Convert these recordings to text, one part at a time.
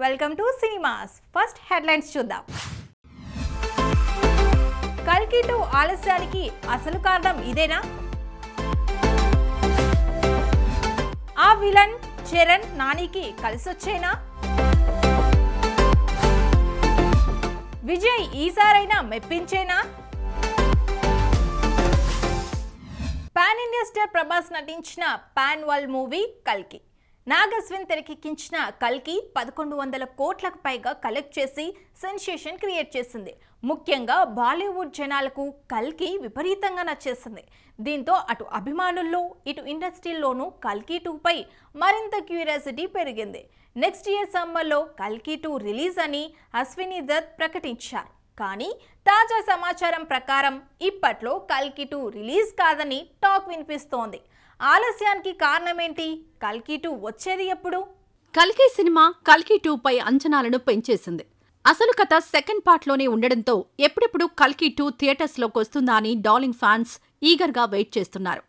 Welcome to cinemas. First headlines చూద్దాం. కల్కి 2 ఆలస్యానికి అసలు కారణం ఇదేనా? ఆ విలన్ చరణ్ నానికి కలిసొచ్చేనా? విజయ్ ఈసారైనా మెప్పించేనా? పాన్ ఇండియా స్టార్ ప్రభాస్ నటించిన పాన్ వరల్డ్ మూవీ కల్కి. నాగ్ అశ్విన్ తెరకెక్కించిన కల్కి 1100 కోట్లకు పైగా కలెక్ట్ చేసి సెన్సేషన్ క్రియేట్ చేసింది. ముఖ్యంగా బాలీవుడ్ జనాలకు కల్కి విపరీతంగా నచ్చేసింది. దీంతో అటు అభిమానుల్లో ఇటు ఇండస్ట్రీలోనూ కల్కి 2 పై మరింత క్యూరియాసిటీ పెరిగింది. నెక్స్ట్ ఇయర్ సమ్మర్లో కల్కి 2 రిలీజ్ అని అశ్విని దత్ ప్రకటించారు. కానీ తాజా సమాచారం ప్రకారం ఇప్పట్లో కల్కి 2 రిలీజ్ కాదని టాక్ వినిపిస్తోంది. ఆలస్యానికి కారణమేంటి? కల్కి 2 వచ్చేది ఎప్పుడు? కల్కి సినిమా కల్కి 2 పై అంచనాలను పెంచేసింది. అసలు కథ సెకండ్ పార్ట్లోనే ఉండడంతో ఎప్పుడెప్పుడు కల్కి 2 థియేటర్స్లోకి వస్తుందా అని డార్లింగ్ ఫ్యాన్స్ ఈగర్గా వెయిట్ చేస్తున్నారు.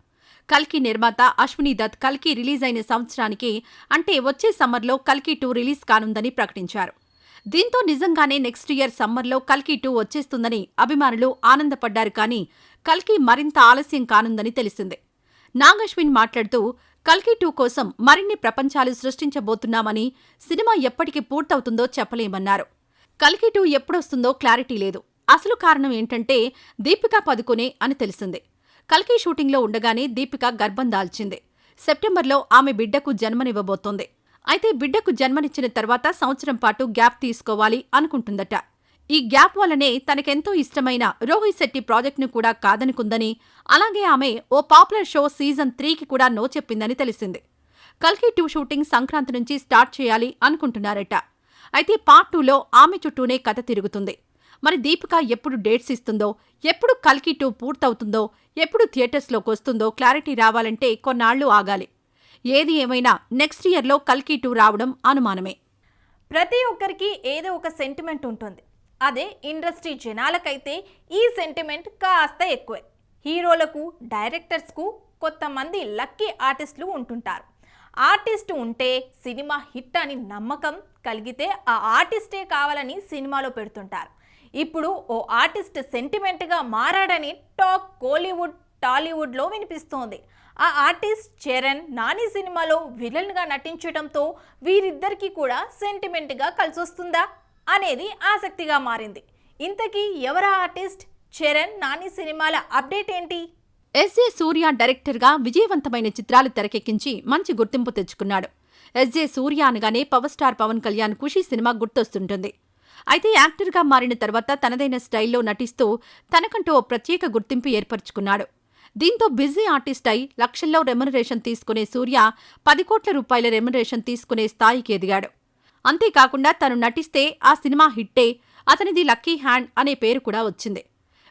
కల్కి నిర్మాత అశ్విని దత్ కల్కి రిలీజ్ అయిన సంవత్సరానికి అంటే వచ్చే సమ్మర్లో కల్కి 2 రిలీజ్ కానుందని ప్రకటించారు. దీంతో నిజంగానే నెక్స్ట్ ఇయర్ సమ్మర్లో కల్కి 2 వచ్చేస్తుందని అభిమానులు ఆనందపడ్డారు. కానీ కల్కి మరింత ఆలస్యం కానుందని తెలిసింది. నాగ్ అశ్విన్ మాట్లాడుతూ కల్కి 2 కోసం మరిన్ని ప్రపంచాలు సృష్టించబోతున్నామని, సినిమా ఎప్పటికి పూర్తవుతుందో చెప్పలేమన్నారు. కల్కి 2 ఎప్పుడొస్తుందో క్లారిటీ లేదు. అసలు కారణం ఏంటంటే దీపికా పదుకొనే అని తెలిసింది. కల్కి షూటింగ్లో ఉండగానే దీపిక గర్భం దాల్చింది. సెప్టెంబర్లో ఆమె బిడ్డకు జన్మనివ్వబోతోంది. అయితే బిడ్డకు జన్మనిచ్చిన తర్వాత సంవత్సరం పాటు గ్యాప్ తీసుకోవాలి అనుకుంటుందట. ఈ గ్యాప్ వల్లనే తనకెంతో ఇష్టమైన రోహిత్ శెట్టి ప్రాజెక్టును కూడా కాదనుకుందని, అలాగే ఆమె ఓ పాపులర్ షో సీజన్ 3కి కూడా నో చెప్పిందని తెలిసింది. కల్కి 2 షూటింగ్ సంక్రాంతి నుంచి స్టార్ట్ చేయాలి అనుకుంటున్నారట. అయితే పార్ట్ 2లో ఆమె చుట్టూనే కథ తిరుగుతుంది. మరి దీపిక ఎప్పుడు డేట్స్ ఇస్తుందో, ఎప్పుడు కల్కి 2 పూర్తవుతుందో, ఎప్పుడు థియేటర్స్లోకి వస్తుందో క్లారిటీ రావాలంటే కొన్నాళ్లు ఆగాలి. ఏది ఏమైనా నెక్స్ట్ ఇయర్లో కల్కి 2 రావడం అనుమానమే. ప్రతి ఒక్కరికి ఏదో ఒక సెంటిమెంట్ ఉంటుంది. అదే ఇండస్ట్రీ జనాలకైతే ఈ సెంటిమెంట్ కాస్త ఎక్కువే. హీరోలకు, డైరెక్టర్స్కు కొంతమంది లక్కీ ఆర్టిస్టులు ఉంటుంటారు. ఆర్టిస్ట్ ఉంటే సినిమా హిట్ అని నమ్మకం కలిగితే ఆ ఆర్టిస్టే కావాలని సినిమాలో పెడుతుంటారు. ఇప్పుడు ఓ ఆర్టిస్ట్ సెంటిమెంట్గా మారాడని టాక్ కోలీవుడ్, టాలీవుడ్లో వినిపిస్తోంది. ఆ ఆర్టిస్ట్ చరణ్ నాని సినిమాలో విలన్గా నటించడంతో వీరిద్దరికీ కూడా సెంటిమెంట్గా కలిసొస్తుందా అనేది ఆసక్తిగా మారింది. ఇంతకీ ఎవరా ఆర్టిస్ట్? చరణ్ నాని సినిమాల అప్డేట్ ఏంటి? ఎస్జే సూర్య డైరెక్టర్గా విజయవంతమైన చిత్రాలు తెరకెక్కించి మంచి గుర్తింపు తెచ్చుకున్నాడు. ఎస్జే సూర్య అనగానే పవర్ స్టార్ పవన్ కళ్యాణ్ ఖుషీ సినిమా గుర్తొస్తుంటుంది. అయితే యాక్టర్గా మారిన తర్వాత తనదైన స్టైల్లో నటిస్తూ తనకంటూ ఓ ప్రత్యేక గుర్తింపు ఏర్పరచుకున్నాడు. దీంతో బిజీ ఆర్టిస్ట్ అయి లక్షల్లో రెమ్యునరేషన్ తీసుకునే సూర్య 10 కోట్ల రూపాయల రెమ్యునరేషన్ తీసుకునే స్థాయికి ఎదిగాడు. అంతేకాకుండా తను నటిస్తే ఆ సినిమా హిట్టే, అతనిది లక్కీ హ్యాండ్ అనే పేరు కూడా వచ్చింది.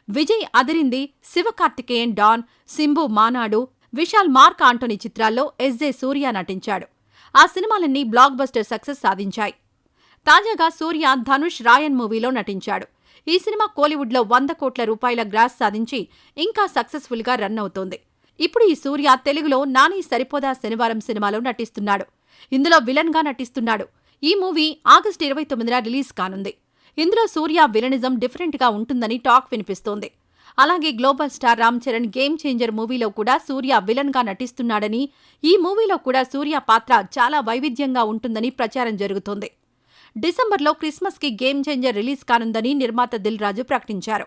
Vijay Adirindi, Sivakarthikeyan Don, Simbu Maanaadu, Vishal Mark Antony చిత్రాల్లో ఎస్జే సూర్య నటించాడు. ఆ సినిమాలన్నీ బ్లాక్ బస్టర్ సక్సెస్ సాధించాయి. తాజాగా సూర్య ధనుష్ రాయన్ మూవీలో నటించాడు. ఈ సినిమా కోలీవుడ్లో 100 కోట్ల రూపాయల గ్రాస్ సాధించి ఇంకా సక్సెస్ఫుల్గా రన్ అవుతోంది. ఇప్పుడు ఈ సూర్య తెలుగులో నాని సరిపోదా శనివారం సినిమాలో నటిస్తున్నాడు. ఇందులో విలన్గా నటిస్తున్నాడు. ఈ మూవీ ఆగస్టు 29న రిలీజ్ కానుంది. ఇందులో సూర్య విలనిజం డిఫరెంట్గా ఉంటుందని టాక్ వినిపిస్తోంది. అలాగే global star Ram Charan game changer మూవీలో కూడా సూర్య విలన్గా నటిస్తున్నాడని, ఈ మూవీలో కూడా సూర్య పాత్ర చాలా వైవిధ్యంగా ఉంటుందని ప్రచారం జరుగుతోంది. డిసెంబర్లో క్రిస్మస్కి గేమ్ చేంజర్ రిలీజ్ కానుందని నిర్మాత దిల్ రాజు ప్రకటించారు.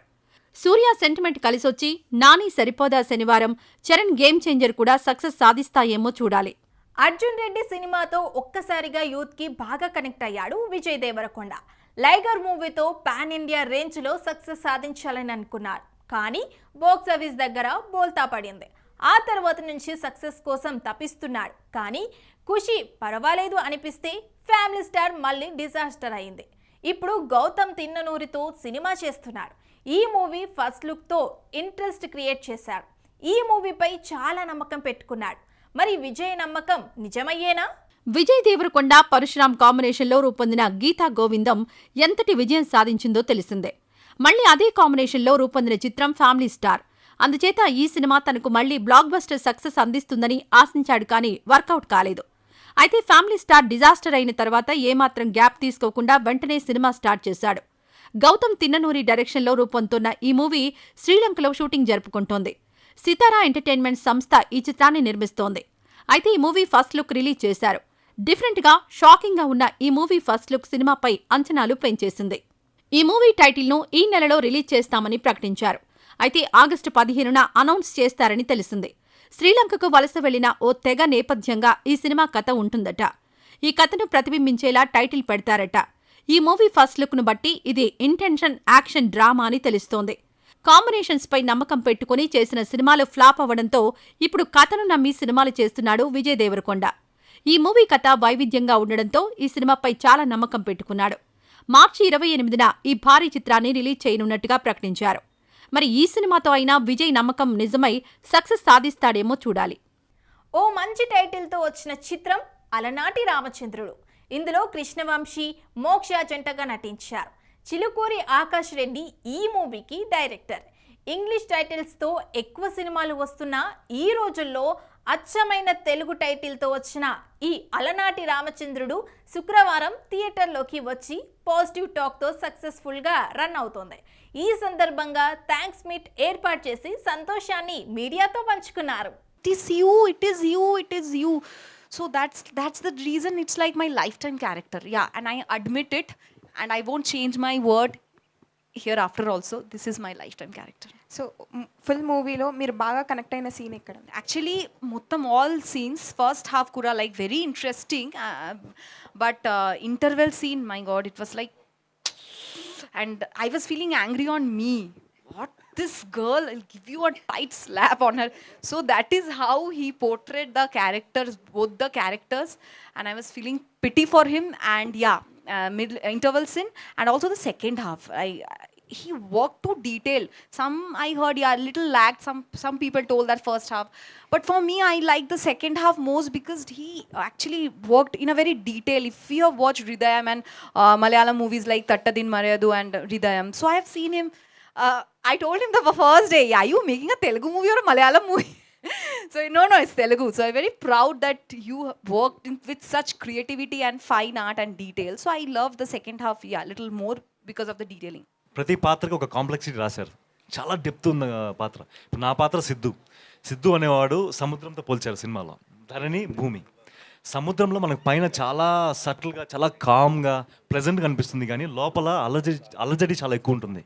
సూర్య సెంటిమెంట్ కలిసొచ్చి నాని సరిపోదా శనివారం, చరణ్ గేమ్ చేంజర్ కూడా సక్సెస్ సాధిస్తాయేమో చూడాలి. అర్జున్ రెడ్డి సినిమాతో ఒక్కసారిగా యూత్కి బాగా కనెక్ట్ అయ్యాడు విజయ్ దేవరకొండ. లైగర్ మూవీతో పాన్ ఇండియా రేంజ్లో సక్సెస్ సాధించాలని అనుకున్నారు. కానీ బాక్స్ ఆఫీస్ దగ్గర బోల్తా పడింది. ఆ తర్వాత నుంచి సక్సెస్ కోసం తపిస్తున్నాడు. కానీ ఖుషి పర్వాలేదు అనిపిస్తే ఫ్యామిలీ స్టార్ మళ్ళీ డిజాస్టర్ అయింది. ఇప్పుడు గౌతమ్ తిన్ననూరితో సినిమా చేస్తున్నాడు. ఈ మూవీ ఫస్ట్ లుక్తో ఇంట్రెస్ట్ క్రియేట్ చేశాడు. ఈ మూవీపై చాలా నమ్మకం పెట్టుకున్నాడు. మరి విజయ్ నమ్మకం నిజమయ్యేనా? విజయ్ దేవరకొండ పరశురామ్ కాంబినేషన్లో రూపొందిన గీతా గోవిందం ఎంతటి విజయం సాధించిందో తెలిసిందే. మళ్లీ అదే కాంబినేషన్లో రూపొందిన చిత్రం ఫ్యామిలీ స్టార్. అందుచేత ఈ సినిమా తనకు మళ్లీ బ్లాక్ బస్టర్ సక్సెస్ అందిస్తుందని ఆశించాడు. కానీ వర్కౌట్ కాలేదు. అయితే ఫ్యామిలీ స్టార్ డిజాస్టర్ అయిన తర్వాత ఏమాత్రం గ్యాప్ తీసుకోకుండా వెంటనే సినిమా స్టార్ట్ చేశాడు. గౌతమ్ తిన్ననూరి డైరెక్షన్లో రూపొందుతున్న ఈ మూవీ శ్రీలంకలో షూటింగ్ జరుపుకుంటోంది. సితారా ఎంటర్టైన్మెంట్ సంస్థ ఈ చిత్రాన్ని నిర్మిస్తోంది. అయితే ఈ మూవీ ఫస్ట్ లుక్ రిలీజ్ చేశారు. డిఫరెంట్గా, షాకింగ్గా ఉన్న ఈ మూవీ ఫస్ట్ లుక్ సినిమాపై అంచనాలు పెంచేసింది. ఈ మూవీ టైటిల్ను ఈ నెలలో రిలీజ్ చేస్తామని ప్రకటించారు. అయితే ఆగస్టు 15న అనౌన్స్ చేస్తారని తెలిసింది. శ్రీలంకకు వలస వెళ్లిన ఓ తెగ నేపథ్యంగా ఈ సినిమా కథ ఉంటుందట. ఈ కథను ప్రతిబింబించేలా టైటిల్ పెడతారట. ఈ మూవీ ఫస్ట్ లుక్ను బట్టి ఇది ఇంటెన్షన్ యాక్షన్ డ్రామా అని తెలుస్తోంది. కాంబినేషన్స్పై నమ్మకం పెట్టుకుని చేసిన సినిమాలు ఫ్లాప్ అవ్వడంతో ఇప్పుడు కథను నమ్మి సినిమాలు చేస్తున్నాడు విజయ్ దేవరకొండ. ఈ మూవీ కథ వైవిధ్యంగా ఉండడంతో ఈ సినిమాపై చాలా నమ్మకం పెట్టుకున్నాడు. మార్చి 28న ఈ భారీ చిత్రాన్ని రిలీజ్ చేయనున్నట్టుగా ప్రకటించారు. మరి ఈ సినిమాతో అయినా విజయ్ నమ్మకం నిజమై సక్సెస్ సాధిస్తాడేమో చూడాలి. ఓ మంచి టైటిల్తో వచ్చిన చిత్రం అలనాటి రామచంద్రుడు. ఇందులో కృష్ణవంశీ, మోక్ష జంటగా నటించారు. చిలుకూరి ఆకాష్ రెడ్డి ఈ మూవీకి డైరెక్టర్. ఇంగ్లీష్ టైటిల్స్తో ఎక్కువ సినిమాలు వస్తున్న ఈ రోజుల్లో అచ్చమైన తెలుగు టైటిల్తో వచ్చిన ఈ అలనాటి రామచంద్రుడు శుక్రవారం థియేటర్లోకి వచ్చి పాజిటివ్ టాక్తో సక్సెస్ఫుల్గా రన్ అవుతోంది. ఈ సందర్భంగా థ్యాంక్స్ మీట్ ఏర్పాటు చేసి సంతోషాన్ని మీడియాతో పంచుకున్నారు. It is you, it is you, it is you. So that's the reason it's like my lifetime character. Yeah, and I admit it, and I won't change my word hereafter also. This is my lifetime character. So full మూవీలో మీరు బాగా connect అయిన scene ఎక్కడ? Actually, మొత్తం all scenes, first half kura like very interesting, but interval scene, my God, it was like, and I was feeling angry on me. What, this girl, I'll give you a tight slap on her. So that is how he portrayed the characters, both the characters, and I was feeling pity for him. And yeah, middle interval scene, and also the second half, he worked to detail. Some I heard, yeah, little lagged. Some people told that first half, but for me, I like the second half most because he actually worked in a very detail. If you have watched Hridayam and Malayalam movies like Tattadin Mariyadu and Hridayam, so I have seen him. I told him the first day, yeah, are you making a Telugu movie or a Malayalam movie? So no, it's Telugu. So I'm very proud that you worked with such creativity and fine art and detail. So I love the second half, yeah, little more because of the detailing. ప్రతి పాత్రకి ఒక complexity రాశారు. చాలా depth ఉన్న పాత్ర. ఇప్పుడు నా పాత్ర సిద్ధు అనేవాడు సముద్రంతో పోల్చారు సినిమాలో. ధరణి, భూమి. సముద్రంలో మనకు పైన చాలా సటిల్గా, చాలా కామ్గా, ప్లెజెంట్గా అనిపిస్తుంది, కానీ లోపల అలజడి చాలా ఎక్కువ ఉంటుంది.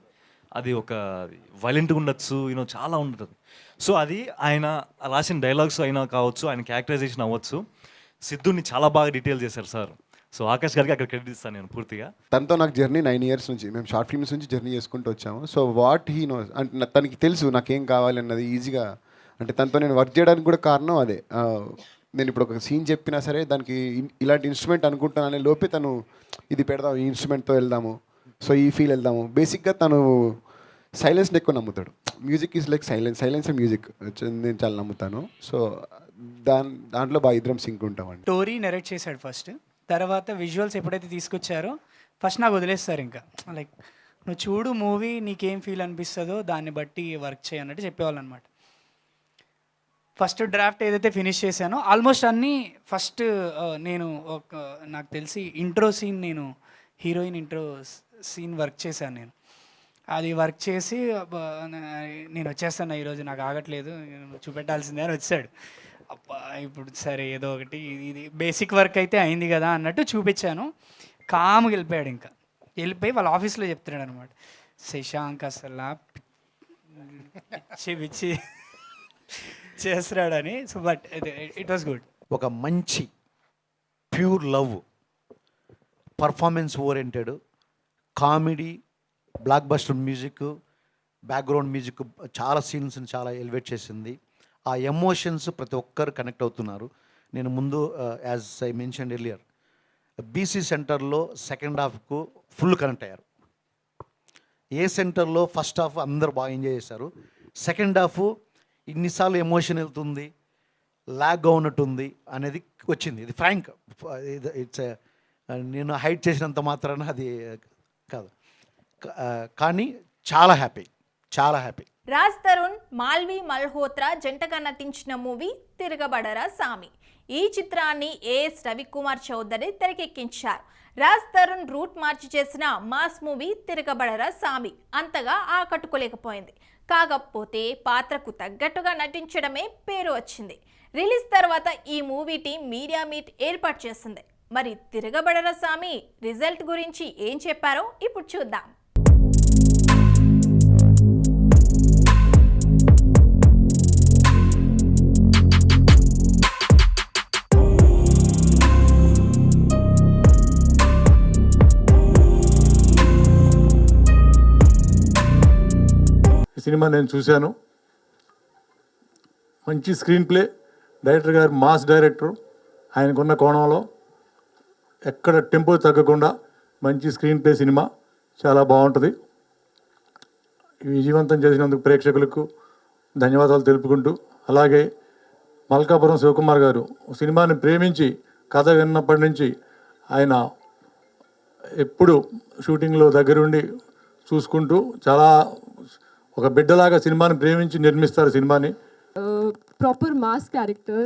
అది ఒక వైలెంట్గా ఉండొచ్చు, చాలా ఉంటుంది. సో అది ఆయన రాసిన డైలాగ్స్ అయినా కావచ్చు, ఆయన క్యారెక్టరైజేషన్ అవ్వచ్చు, సిద్ధుని చాలా బాగా డీటెయిల్ చేశారు సార్. సో ఆకాష్ గారికి అక్కడ క్రెడిట్ ఇస్తాను నేను పూర్తిగా. తనతో నాకు జర్నీ 9 years నుంచి, మేము షార్ట్ ఫిల్మ్స్ నుంచి జర్నీ చేసుకుంటూ వచ్చాము. సో వాట్ హీ నోస్, అంటే తనకి తెలుసు నాకేం కావాలి అన్నది ఈజీగా. అంటే తనతో నేను వర్క్ చేయడానికి కూడా కారణం అదే. నేను ఇప్పుడు ఒక సీన్ చెప్పినా సరే దానికి ఇలాంటి ఇన్స్ట్రుమెంట్ అనుకుంటాను అనే లోపే తను ఇది పెడదాం, ఈ ఇన్స్ట్రుమెంట్తో వెళ్దాము, సో ఈ ఫీల్ వెళ్దాము. బేసిక్గా తను సైలెన్స్ని ఎక్కువ నమ్ముతాడు. Music is like silence music నేను చాలా నమ్ముతాను. సో దాంట్లో బాగా ఇద్దరం సింక్ ఉంటామండి. స్టోరీ నెరేట్ చేశాడు ఫస్ట్, తర్వాత విజువల్స్ ఎప్పుడైతే తీసుకొచ్చారో ఫస్ట్ నాకు వదిలేస్తారు. ఇంకా లైక్ నువ్వు చూడు మూవీ, నీకేం ఫీల్ అనిపిస్తుందో దాన్ని బట్టి వర్క్ చేయన్నట్టు చెప్పేవాళ్ళు అనమాట. ఫస్ట్ డ్రాఫ్ట్ ఏదైతే ఫినిష్ చేశానో ఆల్మోస్ట్ అన్నీ ఫస్ట్ నేను నాకు తెలిసి ఇంట్రో సీన్, నేను హీరోయిన్ ఇంట్రో సీన్ వర్క్ చేశాను. నేను అది వర్క్ చేసి నేను వచ్చేస్తాను ఈరోజు, నాకు ఆగట్లేదు, చూపెట్టాల్సిందే అని వచ్చాడు. అబ్బా ఇప్పుడు సరే ఏదో ఒకటి, ఇది బేసిక్ వర్క్ అయితే అయింది కదా అన్నట్టు చూపించాను. కామ్గా వెళ్ళిపోయాడు. ఇంకా వెళ్ళిపోయి వాళ్ళ ఆఫీస్లో చెప్తున్నాడు అనమాట, శశాంక్ అసలు పిచ్చి చేస్తున్నాడని. So but it was good. ఒక మంచి pure love, performance oriented, comedy, block buster music, background music చాలా సీన్స్ని చాలా ఎలివేట్ చేసింది. ఆ ఎమోషన్స్ ప్రతి ఒక్కరు కనెక్ట్ అవుతున్నారు. నేను ముందు as I mention earlier, BC సెంటర్లో సెకండ్ హాఫ్కు ఫుల్ కనెక్ట్ అయ్యారు. ఏ సెంటర్లో ఫస్ట్ హాఫ్ అందరూ బాగా ఎంజాయ్ చేశారు. సెకండ్ హాఫ్ ఇన్నిసార్లు ఎమోషన్ వెళ్తుంది, లాగ్గా ఉన్నట్టుంది అనేది వచ్చింది. ఇది ఫ్రాంక్, ఇట్స్ నేను హైడ్ చేసినంత మాత్రాన అది కాదు, కానీ చాలా హ్యాపీ. రాజ్ తరుణ్, మాల్వి మల్హోత్రా జంటగా నటించిన మూవీ తిరగబడరా సామి. ఈ చిత్రాన్ని ఏఎస్ రవికుమార్ చౌదరి తెరకెక్కించారు. రాజ్ తరుణ్ రూట్ మార్చి చేసిన మాస్ మూవీ తిరగబడరా సామి అంతగా ఆకట్టుకోలేకపోయింది. కాకపోతే పాత్రకు తగ్గట్టుగా నటించడమే పేరు వచ్చింది. రిలీజ్ తర్వాత ఈ మూవీ టీం మీడియా మీట్ ఏర్పాటు చేసింది. మరి తిరగబడరా సామి రిజల్ట్ గురించి ఏం చెప్పారో ఇప్పుడు చూద్దాం. సినిమా నేను చూశాను. మంచి స్క్రీన్ ప్లే, డైరెక్టర్ గారు మాస్ డైరెక్టర్, ఆయనకున్న కోణంలో ఎక్కడ టెంపో తగ్గకుండా మంచి స్క్రీన్ ప్లే సినిమా చాలా బాగుంటుంది. విజయవంతం చేసినందుకు ప్రేక్షకులకు ధన్యవాదాలు తెలుపుకుంటూ, అలాగే మల్కాపురం శివకుమార్ గారు సినిమాని ప్రేమించి కథ విన్నప్పటి నుంచి ఆయన ఎప్పుడు షూటింగ్లో దగ్గరుండి చూసుకుంటూ చాలా ఒక బిడ్డలాగా సినిమాని ప్రేమించి నిర్మిస్తారు సినిమాని. Proper mass character.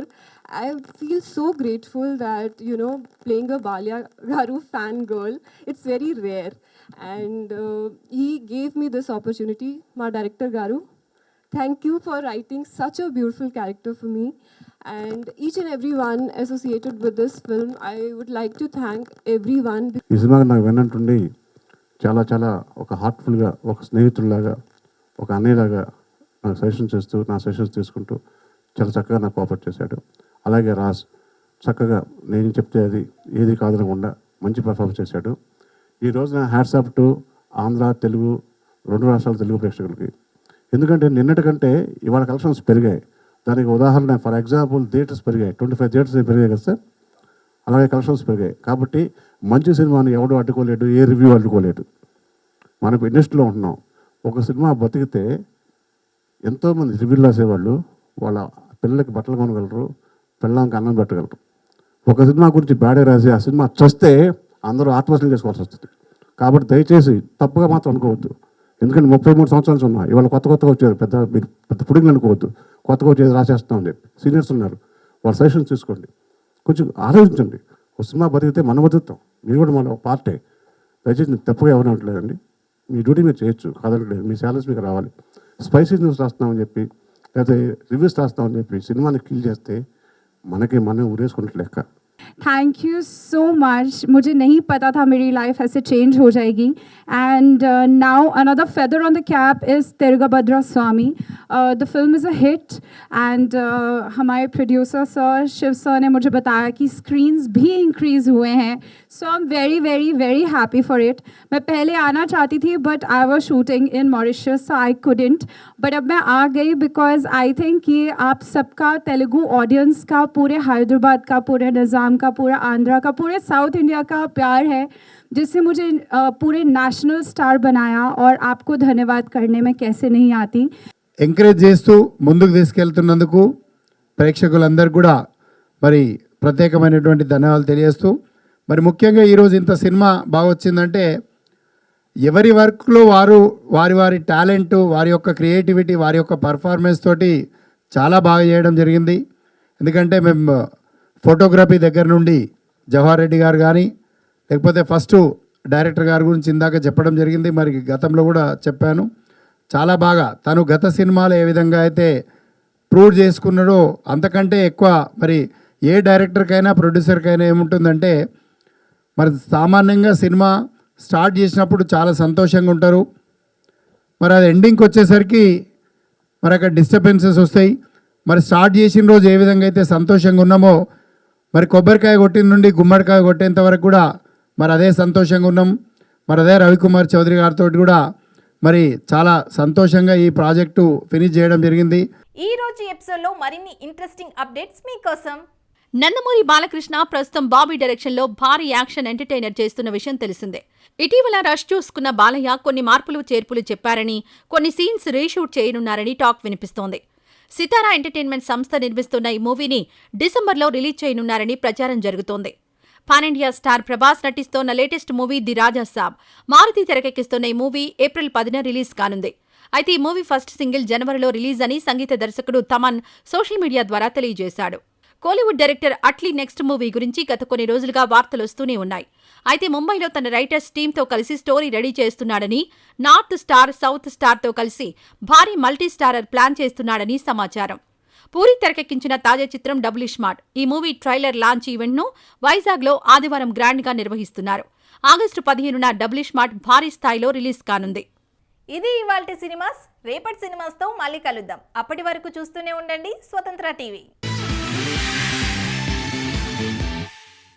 I feel so grateful that, you know, playing a Balya Garu fan girl, it's very rare. And he gave me this opportunity, my director Garu. Thank you for writing such a beautiful character for me. And each and everyone associated with this film, I would like to thank everyone. ఈ cinema నాకు విన్నట్టుండి చాలా చాలా ఒక హార్ట్ఫుల్గా, ఒక స్నేహితుడిలాగా, ఒక అన్నయ్యలాగా నాకు suggestion చేస్తూ, నా సజెషన్స్ తీసుకుంటూ చాలా చక్కగా నాకు కోఆపరేట్ చేశాడు. అలాగే రాజ్ చక్కగా నేను చెప్తే అది ఏది కాదనకుండా మంచి పర్ఫార్మెన్స్ చేశాడు. ఈ రోజున hats off to Andhra, Telugu, రెండు రాష్ట్రాల తెలుగు ప్రేక్షకులకి. ఎందుకంటే నిన్నటి కంటే ఇవాళ కలెక్షన్స్ పెరిగాయి. దానికి ఉదాహరణ ఫర్ ఎగ్జాంపుల్ థియేటర్స్ పెరిగాయి, 25 థియేటర్స్ పెరిగాయి కదా సార్. అలాగే కలెక్షన్స్ పెరిగాయి. కాబట్టి మంచి సినిమాని ఎవడు అడ్డుకోలేడు, ఏ రివ్యూ అడ్డుకోలేడు. మనకు ఇండస్ట్రీలో ఉంటున్నాం. ఒక సినిమా బతికితే ఎంతోమంది రివ్యూలు రాసేవాళ్ళు వాళ్ళ పిల్లలకి బట్టలు కొనగలరు, పిల్లలకి అన్నం పెట్టగలరు. ఒక సినిమా గురించి బ్యాడే రాసి ఆ సినిమా చస్తే అందరూ ఆత్మహత్యలు చేసుకోవాల్సి వస్తుంది. కాబట్టి దయచేసి తప్పుగా మాత్రం అనుకోవద్దు. ఎందుకంటే 33 సంవత్సరాలు ఉన్నా ఇవాళ కొత్తగా వచ్చారు, పెద్ద పుడింగ్లు అనుకోవద్దు. కొత్తగా వచ్చేది రాసేస్తామని చెప్పి సీనియర్స్ ఉన్నారు, వాళ్ళ సజెషన్స్ తీసుకోండి, కొంచెం ఆలోచించండి. ఒక సినిమా బతికితే మనం బతుకుతాం, మీరు కూడా మన పార్టే. దయచేసి తప్పుగా ఎవరు అనట్లేదండి, మీ డ్యూటీ మీరు చేయొచ్చు, కాదనట్లేదు. మీ శాలరీస్ మీకు రావాలి. స్పైసీ న్యూస్ రాస్తున్నామని చెప్పి లేకపోతే రివ్యూస్ రాస్తామని చెప్పి సినిమాని కిల్ చేస్తే మనం ఉరేసుకున్నట్లు లెక్క. Thank you so much. मुझे नहीं पता था मेरी लाइफ ऐसे चेंज हो जाएगी. And now another feather on the cap is Tirugabhadra Swami. The film is a hit. And हमारे producer sir, Shiv sir ने मुझे बताया कि screens भी increase हुए हैं. So I'm very, very, very happy for it. मैं पहले आना चाहती थी but I was shooting in Mauritius so I couldn't. But अब मैं आ गई because I think ये आप सबका तेलुगु audience का, पूरे हैदराबाद का, पूरे निज़ाम का, पूरा आंध्रा का, पूरे साउथ इंडिया का प्यार है जिससे मुझे पूरे नेशनल स्टार बनाया. और आपको धन्यवाद करने में कैसे नहीं आती. ఎంకరేజ్ చేస్తూ ముందుకు తీసుకెళ్తున్నందుకు ప్రేక్షకులందరూ కూడా మరి ప్రత్యేకమైనటువంటి ధన్యవాదాలు తెలియజేస్తూ, మరి ముఖ్యంగా ఈరోజు ఇంత సినిమా బాగా వచ్చిందంటే ఎవరి వర్క్లో వారు వారి టాలెంట్, వారి యొక్క క్రియేటివిటీ, వారి యొక్క పర్ఫార్మెన్స్ తోటి చాలా బాగా చేయడం జరిగింది. ఎందుకంటే మేము ఫోటోగ్రఫీ దగ్గర నుండి జవహర్ రెడ్డి గారు కానీ, లేకపోతే ఫస్ట్ డైరెక్టర్ గారి గురించి ఇందాక చెప్పడం జరిగింది, మరి గతంలో కూడా చెప్పాను. చాలా బాగా తను గత సినిమాలు ఏ విధంగా అయితే ప్రూవ్ చేసుకున్నాడో అంతకంటే ఎక్కువ మరి ఏ డైరెక్టర్కైనా ప్రొడ్యూసర్కైనా ఏముంటుందంటే, మరి సామాన్యంగా సినిమా స్టార్ట్ చేసినప్పుడు చాలా సంతోషంగా ఉంటారు. మరి అది ఎండింగ్కి వచ్చేసరికి మరి అక్కడ డిస్టర్బెన్సెస్ వస్తాయి. మరి స్టార్ట్ చేసిన రోజు ఏ విధంగా అయితే సంతోషంగా ఉన్నామో, మరి కొబ్బరికాయ కొట్టిన నుండి గుమ్మడికాయ కొట్టేంత వరకు కూడా మరి అదే సంతోషంగా ఉన్నాం. మరి అదే రవికుమార్ చౌదరి గారితో కూడా మరి చాలా సంతోషంగా ఈ ప్రాజెక్టు ఫినిష్ చేయడం జరిగింది. ఈ రోజు ఎపిసోడ్లో మరిన్ని ఇంట్రెస్టింగ్ అప్డేట్స్ మీకోసం. నందమూరి బాలకృష్ణ ప్రస్తుతం బాబీ డైరెక్షన్లో భారీ యాక్షన్ ఎంటర్టైనర్ చేస్తున్న విషయం తెలిసిందే. ఇటీవల రష్ చూసుకున్న బాలయ్య కొన్ని మార్పులు చేర్పులు చెప్పారని, కొన్ని సీన్స్ రీషూట్ చేయనున్నారని టాక్ వినిపిస్తోంది. సితారా ఎంటర్టైన్మెంట్ సంస్థ నిర్మిస్తున్న ఈ మూవీని డిసెంబర్లో రిలీజ్ చేయనున్నారని ప్రచారం జరుగుతోంది. పాన్ ఇండియా స్టార్ ప్రభాస్ నటిస్తోన్న latest movie the Raja Saab. Maruthi తెరకెక్కిస్తున్న ఈ మూవీ ఏప్రిల్ 10న రిలీజ్ కానుంది. అయితే ఈ మూవీ ఫస్ట్ సింగిల్ జనవరిలో రిలీజ్ అని సంగీత దర్శకుడు తమన్ సోషల్ మీడియా ద్వారా తెలియజేశాడు. Kollywood director Atlee next movie గురించి గత కొన్ని రోజులుగా వార్తలు వస్తూనే ఉన్నాయి. అయితే ముంబైలో తన రైటర్స్ టీంతో కలిసి స్టోరీ రెడీ చేస్తున్నాడని, నార్త్ స్టార్, సౌత్ స్టార్తో కలిసి భారీ మల్టీ స్టారర్ ప్లాన్ చేస్తున్నాడని సమాచారం. పూరి తెరకెక్కించిన తాజా చిత్రం డబుల్ ఇస్మార్ట్. ఈ మూవీ ట్రైలర్ లాంచ్ ఈవెంట్ను వైజాగ్లో ఆదివారం గ్రాండ్గా నిర్వహిస్తున్నారు. ఆగస్టు 15న డబుల్ ఇస్మార్ట్ భారీ స్థాయిలో రిలీజ్ కానుంది. ఇది ఇవాల్టి సినిమాస్. రేపటి సినిమాస్తో మళ్ళీ కలుద్దాం. అప్పటి వరకు చూస్తూనే ఉండండి స్వతంత్ర టీవీ.